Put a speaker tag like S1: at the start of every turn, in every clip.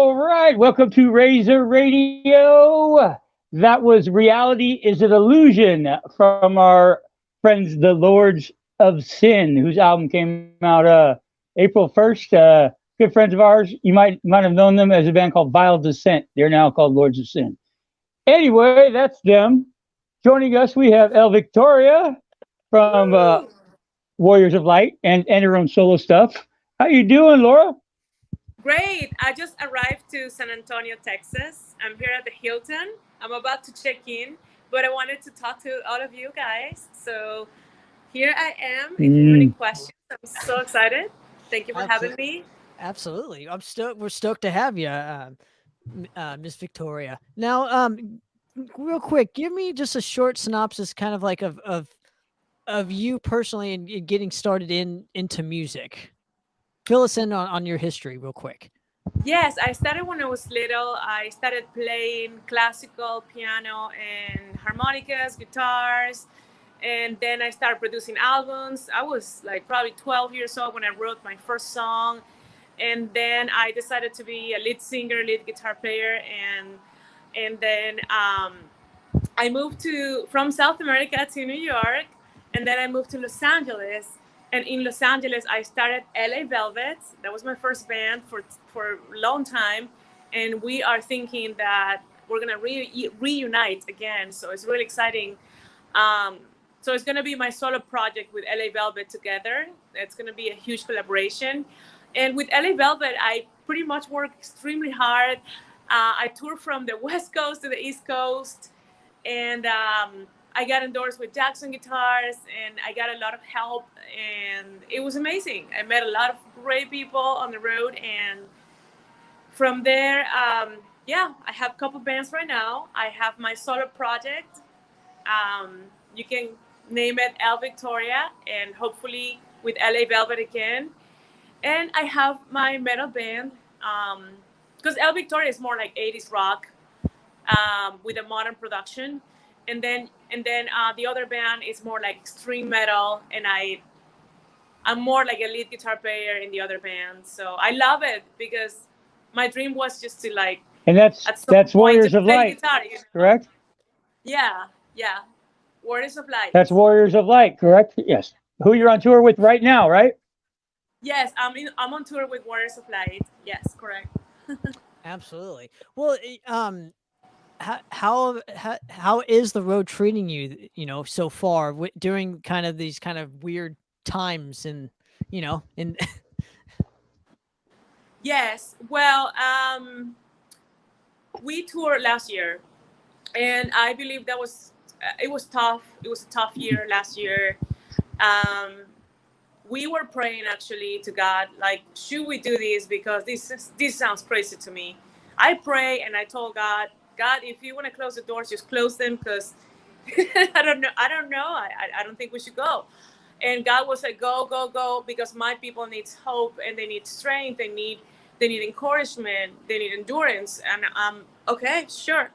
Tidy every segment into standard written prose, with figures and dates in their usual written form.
S1: All right, welcome to Razor Radio. That was Reality is an Illusion from our friends, the Lords of Sin, whose album came out April 1st. Good friends of ours. You might have known them as a band called Vile Descent. They're now called Lords of Sin. Anyway, that's them. Joining us, we have El Victoria from
S2: Woo!
S1: Warriors of Light and her own solo stuff. How you doing, Laura?
S2: Great. I just arrived to San Antonio, Texas. I'm here at the Hilton. I'm about to check in, but I wanted to talk to all of you guys. So here I am. If you have any
S1: Mm.
S2: questions, I'm so excited. Thank you for having
S3: Absolutely.
S2: me.
S3: Absolutely. I'm stoked. We're stoked to have you, Miss Victoria. Now, real quick, give me just a short synopsis, kind of like of you personally and getting started into music. Fill us in on your history, real quick.
S2: Yes, I started when I was little. I started playing classical piano and harmonicas, guitars, and then I started producing albums. I was like probably 12 years old when I wrote my first song, and then I decided to be a lead singer, lead guitar player, and then I moved to from South America to New York, and then I moved to Los Angeles. And in Los Angeles, I started LA Velvet. That was my first band for a long time, and we are thinking that we're gonna reunite again. So it's really exciting. Um, so it's gonna be my solo project with LA Velvet together. It's gonna be a huge collaboration. And with LA Velvet, I pretty much work extremely hard. I tour from the West Coast to the East Coast, and I got endorsed with Jackson Guitars, and I got a lot of help, and it was amazing. I met a lot of great people on the road, and from there, yeah, I have a couple bands right now. I have my solo project. You can name it El Victoria, and hopefully with LA Velvet again. And I have my metal band, because El Victoria is more like 80s rock, with a modern production, and then the other band is more like extreme metal, and I'm more like a lead guitar player in the other band. So I love it because my dream was just to like
S1: And that's
S2: at some
S1: that's
S2: point to
S1: Warriors of
S2: play
S1: Light,
S2: guitar.
S1: correct?
S2: Yeah, yeah. Warriors of Light.
S1: That's Warriors of Light, correct? Yes. Who you're on tour with right now, right?
S2: Yes, I'm on tour with Warriors of Light. Yes, correct.
S3: Absolutely. Well, how is the road treating you? So far during kind of these kind of weird times, and and
S2: Yes. Well, we toured last year, and I believe that was it was tough. It was a tough year last year. Um, we were praying actually to God, like, should we do this? Because this sounds crazy to me. I pray and I told God, God, if you want to close the doors, just close them, because I don't know. I don't know. I don't think we should go. And God was like, go, go, go, because my people need hope, and they need strength. They need encouragement. They need endurance. And okay, sure.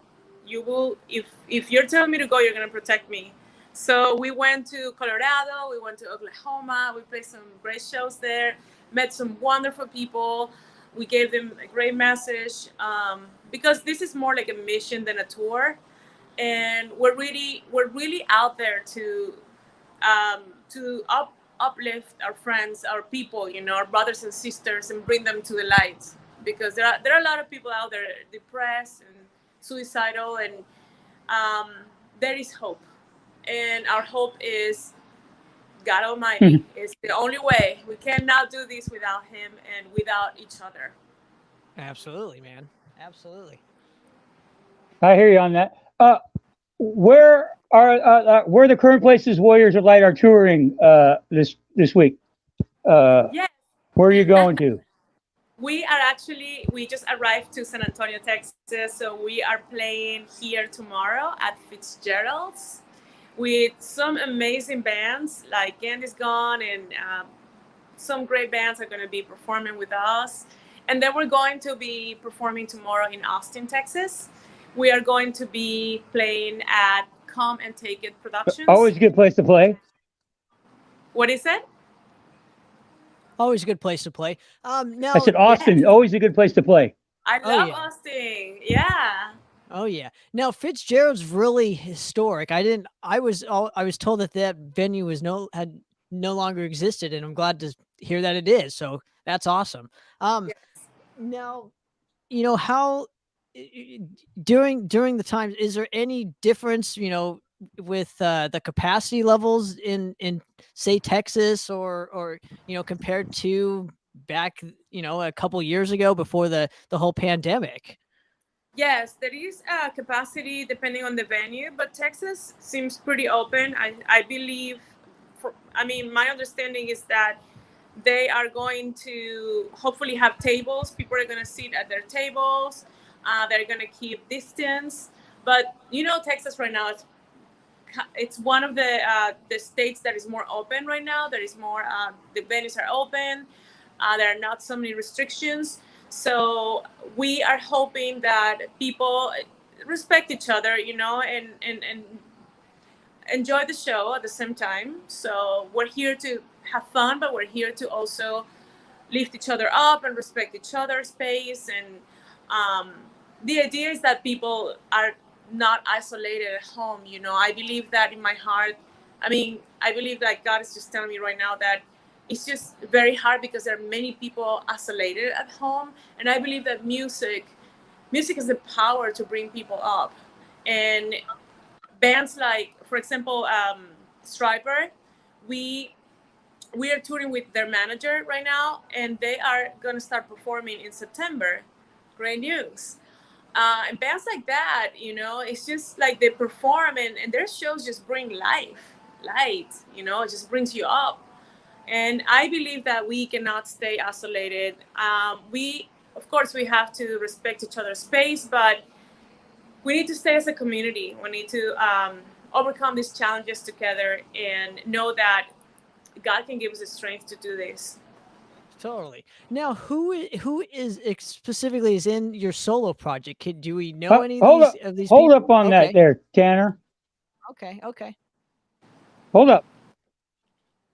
S2: You will, if you're telling me to go, you're gonna protect me. So we went to Colorado. We went to Oklahoma. We played some great shows there. Met some wonderful people. We gave them a great message, because this is more like a mission than a tour, and we're really out there to uplift our friends, our people, our brothers and sisters, and bring them to the light, because there are a lot of people out there depressed and suicidal, and there is hope, and our hope is God Almighty. Is the only way. We cannot do this without Him and without each other.
S3: absolutely, man, absolutely.
S1: I hear you on that. Where are the current places Warriors of Light are touring this week? Uh,
S2: Yes.
S1: where are you going to?
S2: We just arrived to San Antonio, Texas, so we are playing here tomorrow at Fitzgerald's with some amazing bands like Candy's Gone, and some great bands are going to be performing with us. And then we're going to be performing tomorrow in Austin, Texas. We are going to be playing at Come and Take It Productions.
S1: Always a good place to play.
S2: What is it?
S3: Always a good place to play.
S1: I
S3: Now,
S1: said
S2: Yes,
S1: Austin, always a good place to play.
S2: I
S3: Oh
S2: love
S3: yeah.
S2: Austin. Yeah.
S3: Oh yeah. Now Fitzgerald's really historic. I was told that that venue was no longer existed, and I'm glad to hear that it is. So that's awesome. Um
S2: Yes.
S3: Now, how during the times, is there any difference, with the capacity levels in say Texas or compared to back, a couple years ago before the whole pandemic?
S2: Yes, there is capacity depending on the venue, but Texas seems pretty open. I believe, I mean, my understanding is that they are going to hopefully have tables. People are going to sit at their tables. They're going to keep distance. But Texas right now, it's one of the states that is more open right now. There is more, the venues are open. There are not so many restrictions. So we are hoping that people respect each other, and enjoy the show at the same time. So we're here to have fun, but we're here to also lift each other up and respect each other's space. And um, the idea is that people are not isolated at home. I believe that in my heart. I mean, I believe that God is just telling me right now that it's just very hard because there are many people isolated at home. And I believe that music has the power to bring people up. And bands like, for example, Striper, we we are touring with their manager right now, and they are going to start performing in September. Great news. And bands like that, it's just like they perform, and their shows just bring light, it just brings you up. And I believe that we cannot stay isolated. Of course, we have to respect each other's space, but we need to stay as a community. We need to overcome these challenges together and know that God can give us the strength to do this.
S3: Totally. Now, who is specifically is in your solo project? Do we know any of
S1: Hold up,
S3: these
S1: hold
S3: people?
S1: up on that
S3: Okay,
S1: there, Tanner.
S3: okay.
S1: Hold up.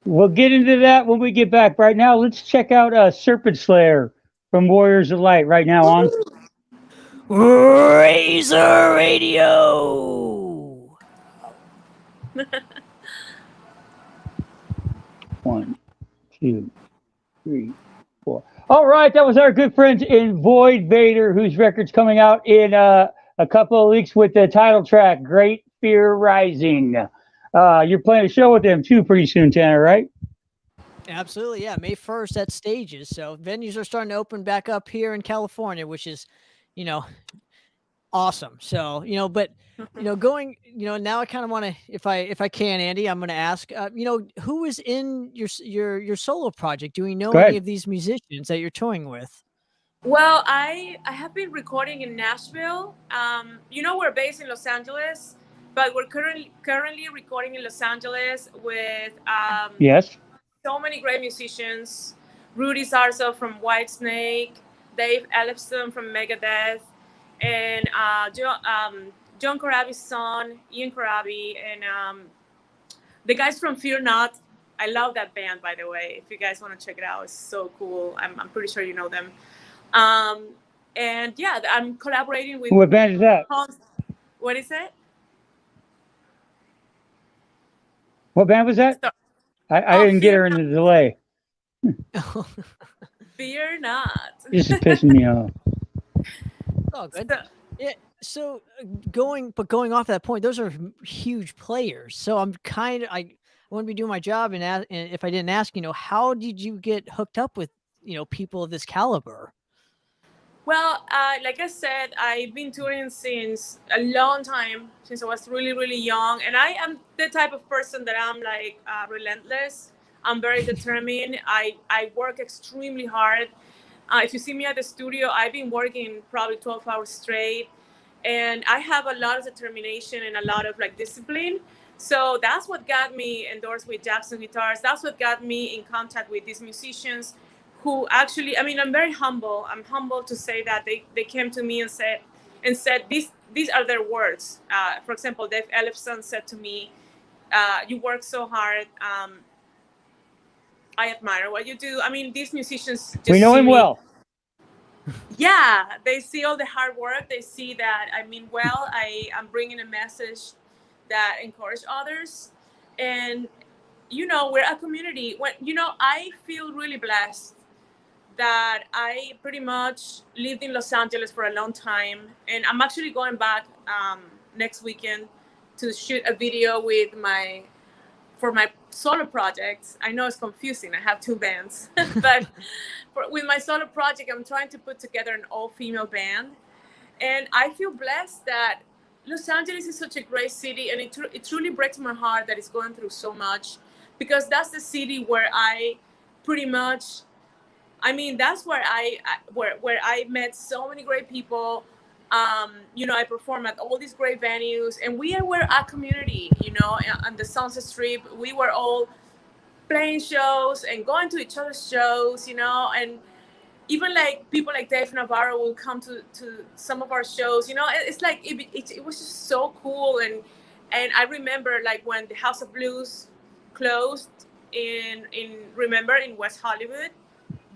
S1: We'll get into that when we get back. Right now, let's check out Serpent Slayer from Warriors of Light right now on
S3: Razor Radio.
S1: 1, 2, 3, 4. All right, that was our good friends in Void Vader, whose record's coming out in a couple of weeks with the title track "Great Fear Rising." You're playing a show with them too pretty soon, Tanner, right?
S3: Absolutely, yeah. May 1st at Stages. So venues are starting to open back up here in California, which is, you know, awesome. So, but going, now I kind of want to, if I can, Andy, I'm going to ask, who is in your solo project? Do we know
S1: Go
S3: any
S1: ahead.
S3: of these musicians that you're touring with?
S2: Well, I have been recording in Nashville. We're based in Los Angeles, but we're currently recording in Los Angeles with
S1: Yes.
S2: so many great musicians. Rudy Sarzo from Whitesnake, Dave Ellefson from Megadeth, and John Corabi's son, Ian Corabi, and the guys from Fear Not. I love that band, by the way. If you guys want to check it out, it's so cool. I'm pretty sure you know them. Um, and yeah, I'm collaborating with
S1: What band is that?
S2: Hans. What is it?
S1: What band was that?
S2: So,
S1: I didn't get
S2: Fear
S1: her in
S2: Not.
S1: the delay.
S2: Fear Not.
S1: This is pissing me off.
S3: Oh, good.
S2: So,
S3: Yeah. So going off that point, those are huge players. So I wouldn't be doing my job and if I didn't ask, how did you get hooked up with, people of this caliber?
S2: well, like I said, I've been touring since a long time, since I was really, really young. And I am the type of person that I'm like relentless. I'm very determined. I work extremely hard. If you see me at the studio, I've been working probably 12 hours straight. And I have a lot of determination and a lot of like discipline. So that's what got me endorsed with Jackson Guitars. That's what got me in contact with these musicians who actually, I mean, I'm very humble. I'm humble to say that they came to me and said these are their words. For example, Dave Ellefson said to me, "You work so hard. I admire what you do." I mean, these musicians just
S1: We know
S2: see
S1: him
S2: me.
S1: well.
S2: Yeah, they see all the hard work. They see that I mean well. I am bringing a message that encourage others, and we're a community. When I feel really blessed that I pretty much lived in Los Angeles for a long time, and I'm actually going back next weekend to shoot a video for my solo projects. I know it's confusing. I have two bands, but with my solo project, I'm trying to put together an all-female band, and I feel blessed that Los Angeles is such a great city, and it truly breaks my heart that it's going through so much, because that's the city where I pretty much, I mean, that's where where I met so many great people. I perform at all these great venues, and were a community. On the Sunset Strip, we were all playing shows and going to each other's shows. And even like people like Dave Navarro will come to some of our shows. It's like it was just so cool. And I remember like when the House of Blues closed in remember in West Hollywood,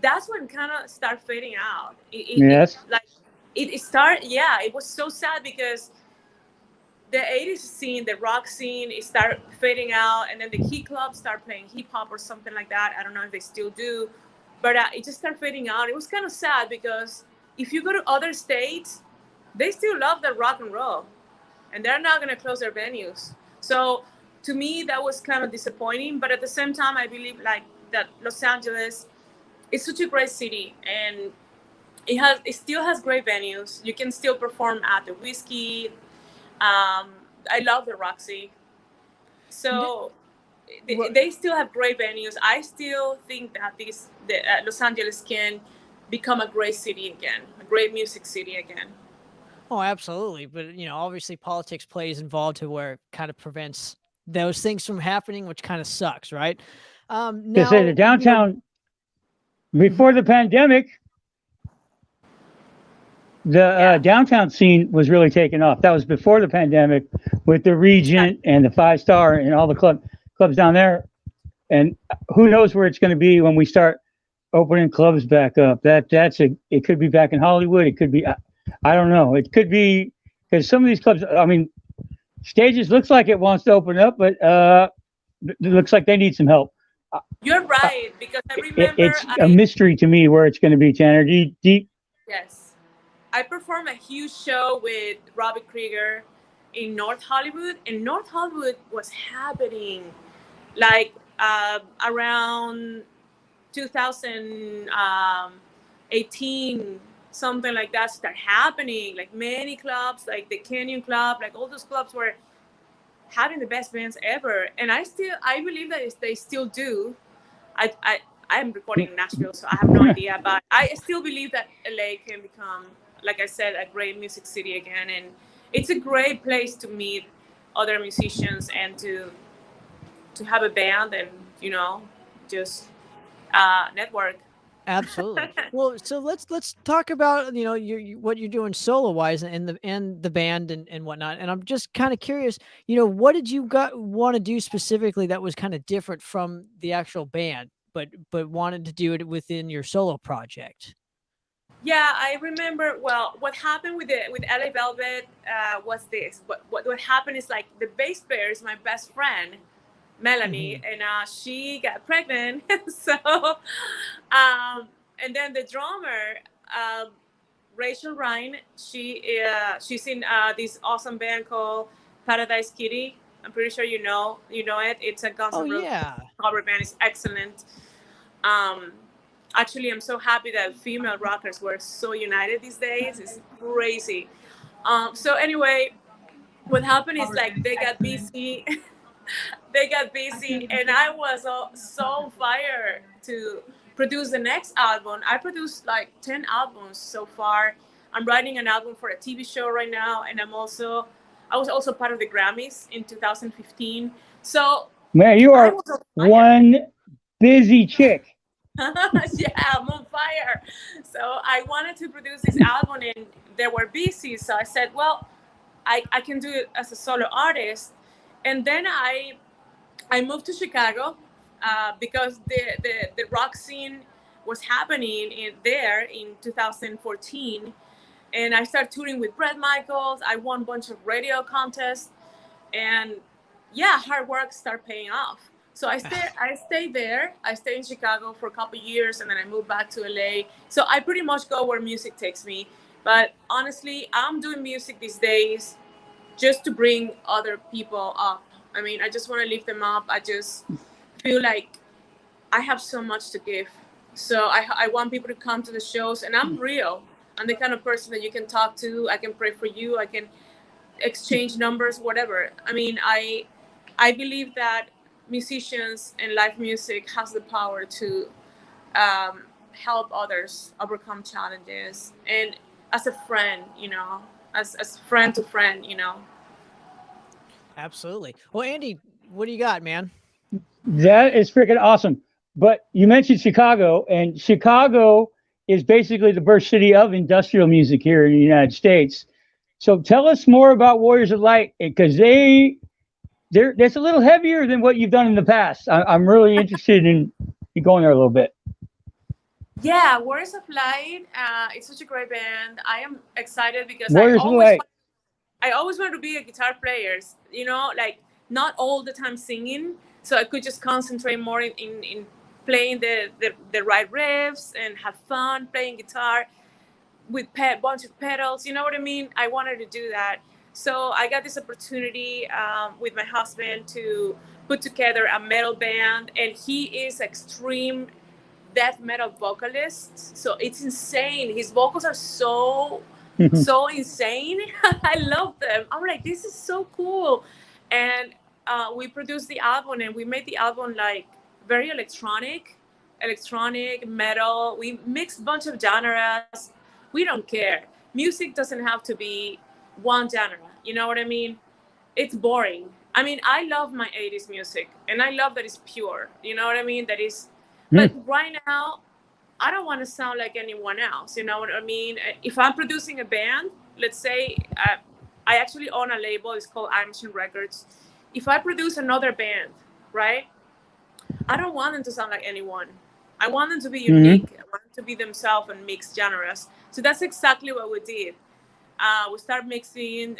S2: that's when kind of start fading out.
S1: Yes.
S2: It started. Yeah, it was so sad because the 80s scene, the rock scene, it started fading out, and then the key clubs start playing hip hop or something like that. I don't know if they still do, but it just started fading out. It was kind of sad because if you go to other states, they still love the rock and roll, and they're not going to close their venues. So to me, that was kind of disappointing. But at the same time, I believe like that Los Angeles is such a great city, and it still has great venues. You can still perform at the Whiskey. I love the Roxy. So they still have great venues. I still think that Los Angeles can become a great city again, a great music city again.
S3: Oh, absolutely. But obviously politics plays involved to where it kind of prevents those things from happening, which kind of sucks, right?
S1: To say the downtown before the pandemic, the downtown scene was really taking off. That was before the pandemic, with the Regent and the 5 Star and all the clubs down there. And who knows where it's going to be when we start opening clubs back up. It could be back in Hollywood. It could be, I don't know. It could be, because some of these clubs, I mean, Stages looks like it wants to open up, but it looks like they need some help.
S2: You're right, because I remember
S1: it's a mystery to me where it's going to be, Tanner.
S2: Yes. I performed a huge show with Robert Krieger in North Hollywood, and North Hollywood was happening like around 2018, something like that, start happening. Like many clubs, like the Canyon Club, like all those clubs were having the best bands ever. And I believe that they still do. I'm recording in Nashville, so I have no idea, but I still believe that LA can become, like I said, a great music city again. And it's a great place to meet other musicians and to have a band and, just network.
S3: Absolutely. Well, so let's talk about what you're doing solo wise and the band and whatnot. And I'm just kind of curious, what did you want to do specifically that was kind of different from the actual band, but wanted to do it within your solo project?
S2: Yeah, I remember. Well, what happened with LA Velvet was this. What happened is, like, the bass player is my best friend, Melanie, and she got pregnant. So, and then the drummer, Rachel Ryan, she's in this awesome band called Paradise Kitty. I'm pretty sure you know it. It's a Guns N' Roses cover band. It's excellent. Actually, I'm so happy that female rockers were so united these days. It's crazy. So anyway, what happened is, like, they got busy. And I was so on fire to produce the next album. I produced like 10 albums so far. I'm writing an album for a TV show right now, and I was also part of the Grammys in 2015. So
S1: man, you are one busy chick.
S2: Yeah, I'm on fire. So I wanted to produce this album, and they were busy. So I said, well, I can do it as a solo artist. And then I moved to Chicago because the rock scene was happening there in 2014. And I started touring with Bret Michaels. I won a bunch of radio contests, and yeah, hard work started paying off. So I stayed there. I stayed in Chicago for a couple of years, and then I moved back to LA. So I pretty much go where music takes me. But honestly, I'm doing music these days just to bring other people up. I mean, I just want to lift them up. I just feel like I have so much to give. So I want people to come to the shows, and I'm real. I'm the kind of person that you can talk to. I can pray for you. I can exchange numbers, whatever. I mean, I believe that musicians and live music has the power to help others overcome challenges, and as a friend, as friend to friend,
S3: Absolutely. Well, Andy, what do you got, man?
S1: That is freaking awesome. But you mentioned Chicago, and Chicago is basically the birth city of industrial music here in the United States. So tell us more about Warriors of Light, because that's a little heavier than what you've done in the past. I'm really interested in going there a little bit.
S2: Yeah, Warriors of Light. It's such a great band. I am excited because
S1: Warriors of Light.
S2: I always wanted to be a guitar player, like not all the time singing, so I could just concentrate more in playing the right riffs and have fun playing guitar with a bunch of pedals. You know what I mean? I wanted to do that. So I got this opportunity with my husband to put together a metal band, and he is extreme death metal vocalist. So it's insane. His vocals are so insane. I love them. I'm like, this is so cool. And we produced the album, and we made the album like very electronic metal. We mixed a bunch of genres. We don't care. Music doesn't have to be one genre. You know what I mean? It's boring. I mean, I love my 80s music, and I love that it's pure. You know what I mean? That is, but right now, I don't want to sound like anyone else. You know what I mean? If I'm producing a band, let's say I actually own a label. It's called I Machine Records. If I produce another band, right? I don't want them to sound like anyone. I want them to be unique. I want them to be themselves and mix genres. So that's exactly what we did. We started mixing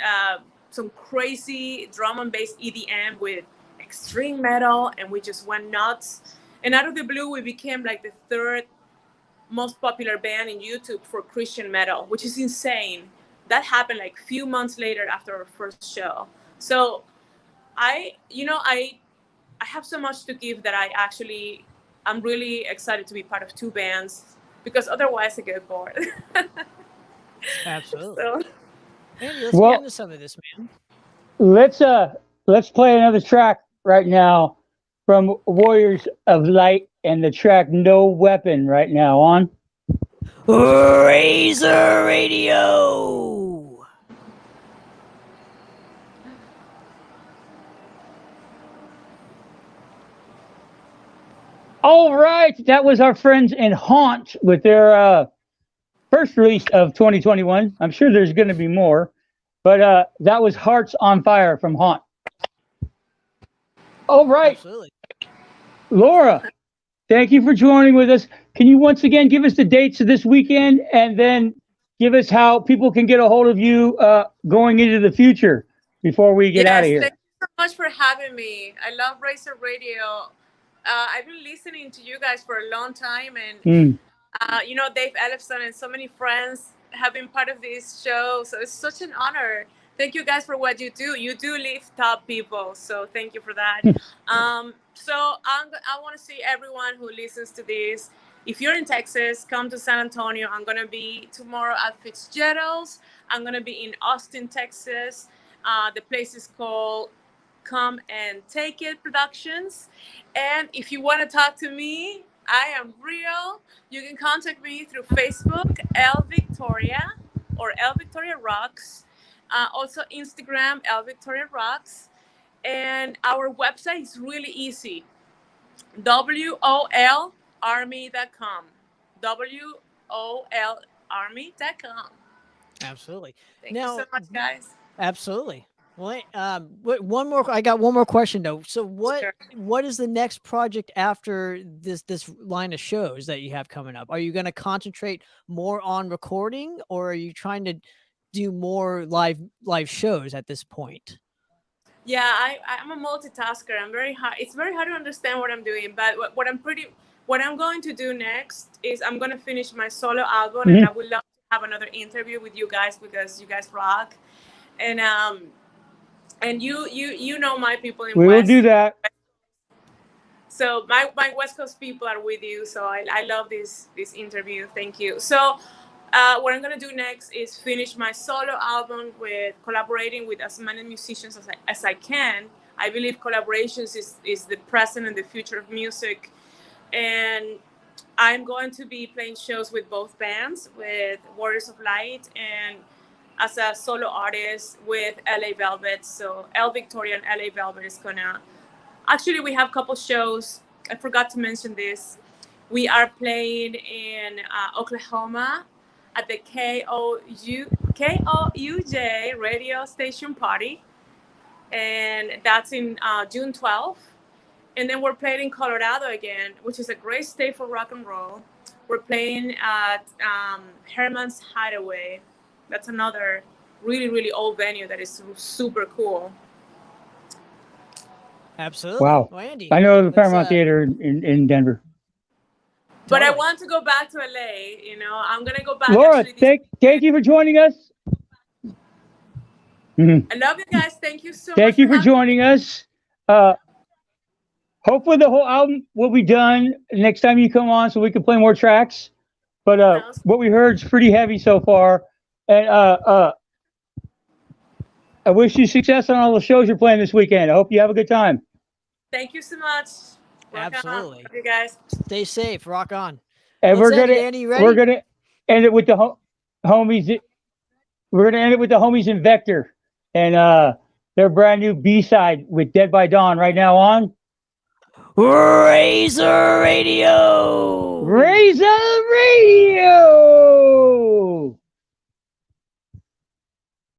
S2: some crazy drum and bass EDM with extreme metal, and we just went nuts. And out of the blue, we became like the third most popular band in YouTube for Christian metal, which is insane. That happened like a few months later after our first show. So I have so much to give that I'm really excited to be part of two bands, because otherwise I get bored.
S3: Absolutely.
S2: So,
S3: Andy, let's get into some of this, man.
S1: Let's play another track right now from Warriors of Light, and the track No Weapon right now on
S3: Razor Radio.
S1: All right, that was our friends in Haunt with their first release of 2021. I'm sure there's going to be more, but that was Hearts on Fire from Haunt. All right.
S3: Absolutely.
S1: Laura, thank you for joining with us. Can you once again give us the dates of this weekend, and then give us how people can get a hold of you going into the future before we get out of here?
S2: Thank you so much for having me. I love Razor Radio. I've been listening to you guys for a long time, and Dave Ellefson and so many friends have been part of this show. So it's such an honor. Thank you guys for what you do. You do lift top people, so thank you for that. So I want to see everyone who listens to this. If you're in Texas, come to San Antonio. I'm going to be tomorrow at Fitzgerald's. I'm going to be in Austin, Texas. The place is called Come and Take It Productions. And if you want to talk to me, I am real. You can contact me through Facebook, L Victoria, or L Victoria Rocks. Also Instagram, L Victoria Rocks. And our website is really easy. WOLArmy.com. WOLArmy.com.
S3: Absolutely.
S2: Thank you so much, guys.
S3: Absolutely. Well, one more. I got one more question though. So
S2: Sure.
S3: what is the next project after this line of shows that you have coming up? Are you going to concentrate more on recording, or are you trying to do more live shows at this point?
S2: Yeah, I'm a multitasker. I'm very hard. It's very hard to understand what I'm doing, but what I'm going to do next is I'm going to finish my solo album, and I would love to have another interview with you guys because you guys rock. And you know my people in
S1: We
S2: West.
S1: will do that.
S2: So my West Coast people are with you. So I love this interview. Thank you. So what I'm gonna do next is finish my solo album with collaborating with as many musicians as I can. I believe collaborations is the present and the future of music. And I'm going to be playing shows with both bands, with Warriors of Light and as a solo artist with LA Velvet. So El Victoria and LA Velvet is gonna, actually we have a couple shows. I forgot to mention this. We are playing in Oklahoma at the KOUJ radio station party. And that's in June 12th. And then we're playing in Colorado again, which is a great state for rock and roll. We're playing at Herman's Hideaway. That's another really, really old venue that is super cool.
S3: Absolutely.
S1: Wow.
S3: Well, Andy,
S1: I know the Paramount Theater in Denver.
S2: But I want to go back to LA. You know, I'm gonna go back.
S1: Laura, thank you for joining us.
S2: I love you guys. Thank you so much.
S1: Thank you for joining us. Hopefully the whole album will be done next time you come on, so we can play more tracks. But what we heard is pretty heavy so far, and I wish you success on all the shows you're playing this weekend. I hope you have a good time.
S2: Thank you so much. Rock
S3: Absolutely.
S2: on. Love you guys.
S3: Stay safe. Rock on.
S1: And
S3: Let's
S1: we're
S3: end it, Andy. Ready?
S1: gonna end it with the homies. We're gonna end it with the homies in Vector and their brand new B-side with Dead by Dawn right now on
S3: Razor Radio.
S1: Razor Radio.